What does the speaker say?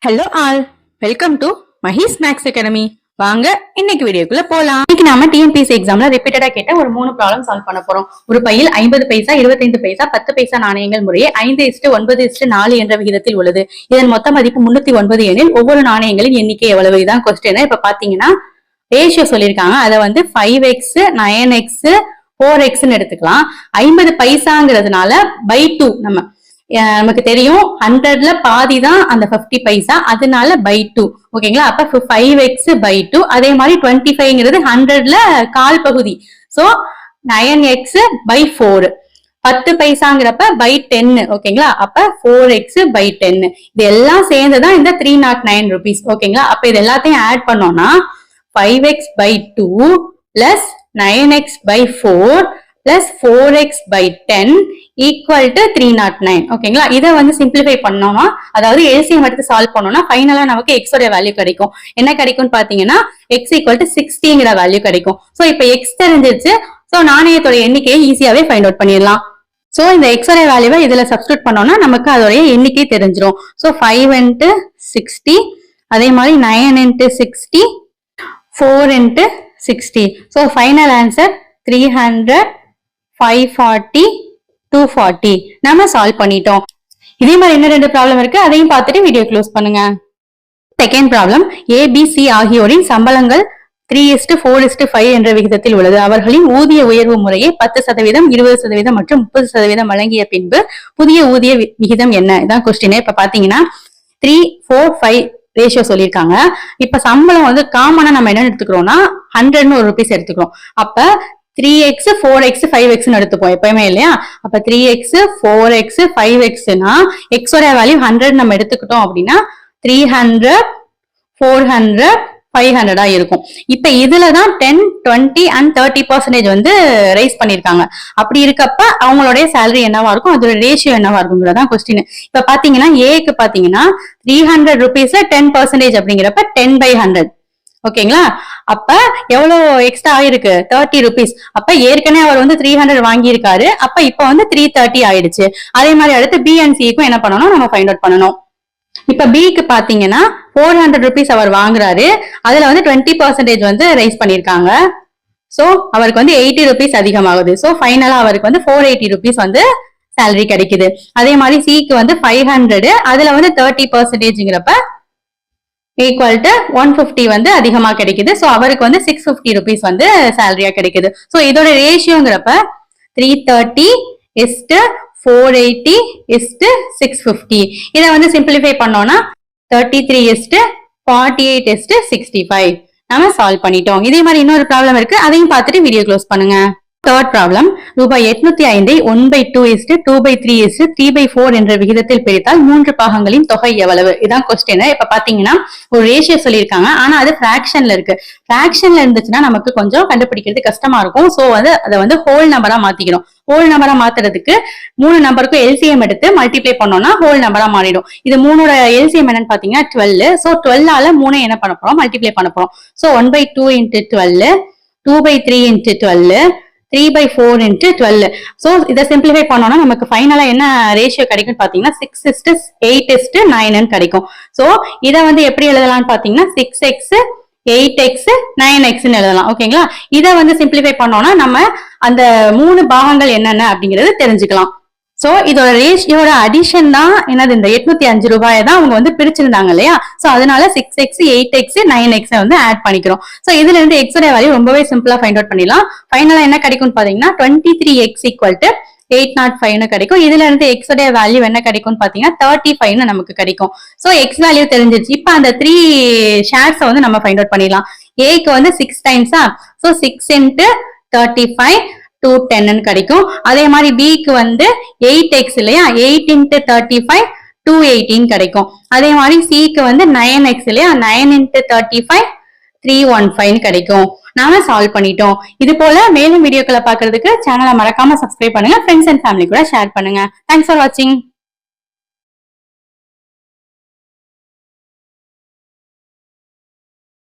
Hello all, welcome to Mahi's Max academy. வாங்க இன்னைக்கு வீடியோக்குள்ள போலாம். இன்னைக்கு நாம டிஎன்பிஎஸ்சி எக்ஸாம்ல ரிப்பீட்டடா கேட்ட ஒரு 3 ப்ராப்ளம் சால்வ் பண்ண போறோம். ஒரு பையில் 50 பைசா, 25 பைசா, 10 பைசா நாணயங்கள் முறையே 5:9:4 என்ற விகிதத்தில் உள்ளது. இதன் மொத்த மதிப்பு 309 எனில் ஒவ்வொரு நாணயங்களின் எண்ணிக்கை எவ்வளவு? இதான் கொஸ்டின். இப்ப பாத்தீங்கன்னா ரேஷியோ சொல்லியிருக்காங்க. அதை வந்து 5x, 9x, 4x எடுத்துக்கலாம். 50 பைசாங்கிறதுனால by 2 நமக்கு தெரியும் 100ல பாதி தான் அந்த 50 பைசா, அதனால by 2. ஓகேங்களா? அப்ப 5x by 2. அதே மாதிரி 25ங்கிறது 100ல கால் பகுதி. So 9x by 4. 10 பைசாங்கிறப்ப by 10. ஓகேங்களா? அப்ப 4x by 10. இது எல்லாம் சேர்ந்துதான் இந்த 309 rupees. ஓகேங்களா? அப்ப இது எல்லாத்தையும் ஆட் பண்ணோம்னா 5x by 2 plus 9x by 4 plus 4x by 10 equal to 309. ஓகேங்களா? இதை வந்து சிம்பிளிஃபை பண்ணோம்னா, அதாவது எல்சிஎம் எடுத்து சால்வ் பண்ணோம்னா ஃபைனலா நமக்கு x உடைய வேல்யூ கிடைக்கும். என்ன கிடைக்கும்னு பாத்தீங்கன்னா x equal to 60ங்கிற வேல்யூ கிடைக்கும். சோ இப்ப x தெரிஞ்சிருச்சு. சோ நாணயத்தோட எண்ணிக்கையை ஈஸியாவே ஃபைண்ட் அவுட் பண்ணிடலாம். சோ இந்த x உடைய வேல்யூவை இதுல சப்ஸ்டிட்யூட் பண்ணோம்னா நமக்கு அதோடைய எண்ணிக்கை தெரிஞ்சிடும். சோ 5 into 60, அதே மாதிரி 9 into 60, 4 into 60. So final answer 300, 540, 240. நாம சால்வ் பண்ணிட்டோம். இதே மாதிரி இன்னும் 2 ப்ராப்ளம் இருக்கு, அதையும் பார்த்துட்டு வீடியோ க்ளோஸ் பண்ணுங்க. செகண்ட் ப்ராப்ளம், ABC ஆகியோரின் சம்பளங்கள் 3:4:5 என்ற விகிதத்தில் உள்ளது. அவர்களின் ஊதிய உயர்வு முறையை 10%, 20% மற்றும் 30% வழங்கிய பின்பு புதிய ஊதிய விகிதம் என்ன? இதான் கொஸ்டின். இப்ப பாத்தீங்கன்னா 3:4:5 ரேஷியோ சொல்லியிருக்காங்க. இப்ப சம்பளம் வந்து காமனா நம்ம என்ன எடுத்துக்கிறோம்னா 100ன்னு ஒரு ரூபீஸ் எடுத்துக்கிறோம். அப்ப 3x, 4x, 5x எடுத்துப்போம் எப்பயுமே இல்லையா? அப்ப 3x, 4x, 5xனா x ஓட வேல்யூ 100 நம்ம எடுத்துக்கிட்டோம் அப்படின்னா 300, 400, 500 இருக்கும். இப்ப இதுலதான் 10, 20 and 30% வந்து ரைஸ் பண்ணிருக்காங்க. அப்படி இருக்கப்ப அவங்களுடைய சேலரி என்னவா இருக்கும், அதோட ரேஷியோ என்னவா இருக்குங்கிறதான் கொஸ்டின். இப்ப பாத்தீங்கன்னா ஏக்கு பாத்தீங்கன்னா 300 rupeesல 10% அப்படிங்கிறப்ப 10/100. ஓகேங்களா? அப்ப எவ்வளவு எக்ஸ்ட்ரா ஆயிருக்கு? 30 rupees. அப்ப ஏற்கனவே அவர் வந்து 300 வாங்கியிருக்காரு. அப்ப இப்ப வந்து 330 ஆயிடுச்சு. அதே மாதிரி அடுத்து B and Cக்கும் என்ன பண்ணணும், நம்ம ஃபைண்ட் அவுட் பண்ணணும். இப்ப Bக்கு பாத்தீங்கன்னா 400 rupees அவர் வாங்குறாரு. அதுல வந்து 20% வந்து ரைஸ் பண்ணிருக்காங்க. சோ அவருக்கு வந்து 80 rupees அதிகமாகுது. சோ ஃபைனலா அவருக்கு வந்து 480 rupees வந்து சேலரி கிடைக்குது. அதே மாதிரி Cக்கு வந்து 500, அதுல வந்து 30%ங்கிறப்ப ஈக்குவல் டு 150 வந்து அதிகமா கிடைக்குது. சோ அவருக்கு வந்து 650 rupees வந்து சேலரியா கிடைக்குது. சோ இதோட ரேஷியோங்கிறப்ப 330:480:650. இதை வந்து சிம்பிளிஃபை பண்ணோம்னா 33:48:65. நம்ம சால்வ் பண்ணிட்டோம். இதே மாதிரி இன்னொரு ப்ராப்ளம் இருக்கு, அதையும் பார்த்துட்டு வீடியோ க்ளோஸ் பண்ணுங்க. தேர்ட் ப்ராப்ளம், ரூபாய் 805 1/2:3/3/4 என்ற விகிதத்தில் பிரித்தால் 3 பாகங்களின் தொகை எவ்வளவு? இதான் கொஸ்டின். இப்ப பாத்தீங்கன்னா ஒரு ரேஷியோ சொல்லியிருக்காங்க, ஆனா அது பிராக்ஷன்ல இருக்கு. பிராக்ஷன்ல இருந்துச்சுன்னா நமக்கு கொஞ்சம் கண்டுபிடிக்கிறது கஷ்டமா இருக்கும். சோ வந்து அதை வந்து ஹோல் நம்பரா மாத்திக்கிறோம். ஹோல் நம்பரா மாத்துறதுக்கு 3 நம்பருக்கும் எல்சிஎம் எடுத்து மல்டிப்ளை பண்ணோம்னா ஹோல் நம்பரா மாறிடும். இது 3ஓட எல்சிஎம் என்னன்னு பாத்தீங்கன்னா 12. சோ 12ஆல 3 என்ன பண்ண போறோம், மல்டிப்ளை பண்ண போறோம். So 1/2 into 12, 2/3 into 12, 3/4 into 12. So இதை சிம்பிளிஃபை பண்ணோம்னா நமக்கு ஃபைனலா என்ன ரேஷியோ கிடைக்கும் பாத்தீங்கன்னா 6:8:9 கிடைக்கும். சோ இதை வந்து எப்படி எழுதலாம்னு பாத்தீங்கன்னா 6x, 8x, 9x எழுதலாம். ஓகேங்களா? இதை வந்து சிம்பிளிஃபை பண்ணோம்னா நம்ம அந்த 3 பாகங்கள் என்னென்ன அப்படிங்கறது தெரிஞ்சுக்கலாம். சோ இதோட ரேஷியோட அடிஷன் தான் என்னது, இந்த 805 ரூபாயை தான் அவங்க வந்து பிரிச்சிருந்தாங்க இல்லையா? சோ அதனால 6x, 8x, 9x வந்து ஆட் பண்ணிக்கிறோம். சோ இதுல இருந்து x உடைய வேல்யூ ரொம்பவே சிம்பிளா ஃபைண்ட் அவுட் பண்ணிடலாம். ஃபைனலா என்ன கிடைக்கும்னு பாத்தீங்கன்னா 23x equal to 805 கிடைக்கும். இதுல இருந்து x உடைய வேல்யூ என்ன கிடைக்கும்னு பாத்தீங்கன்னா 35 நமக்கு கிடைக்கும். சோ x வேல்யூ தெரிஞ்சிருச்சு. இப்ப அந்த 3 ஷேர்ஸ் வந்து நம்ம ஃபைண்ட் அவுட் பண்ணிடலாம். ஏக்கு வந்து 6 டைம்ஸா, சோ 6 into 35, 210 கிடைக்கும். அதே மாதிரி Bக்கு வந்து 8x இல்லையா, 8 into 35, 218 கிடைக்கும். அதே மாதிரி Cக்கு வந்து 9x இல்லையா, 9 into 35, 315 கிடைக்கும். நாம சால்வ் பண்ணிட்டோம். இது போல மேலும் வீடியோக்களை பாக்குறதுக்கு சேனலை மறக்காம சப்ஸ்கிரைப் பண்ணுங்க. ஃப்ரெண்ட்ஸ் அண்ட் ஃபேமிலி கூட ஷேர் பண்ணுங்க. தேங்க்ஸ் ஃபார் வாட்சிங்.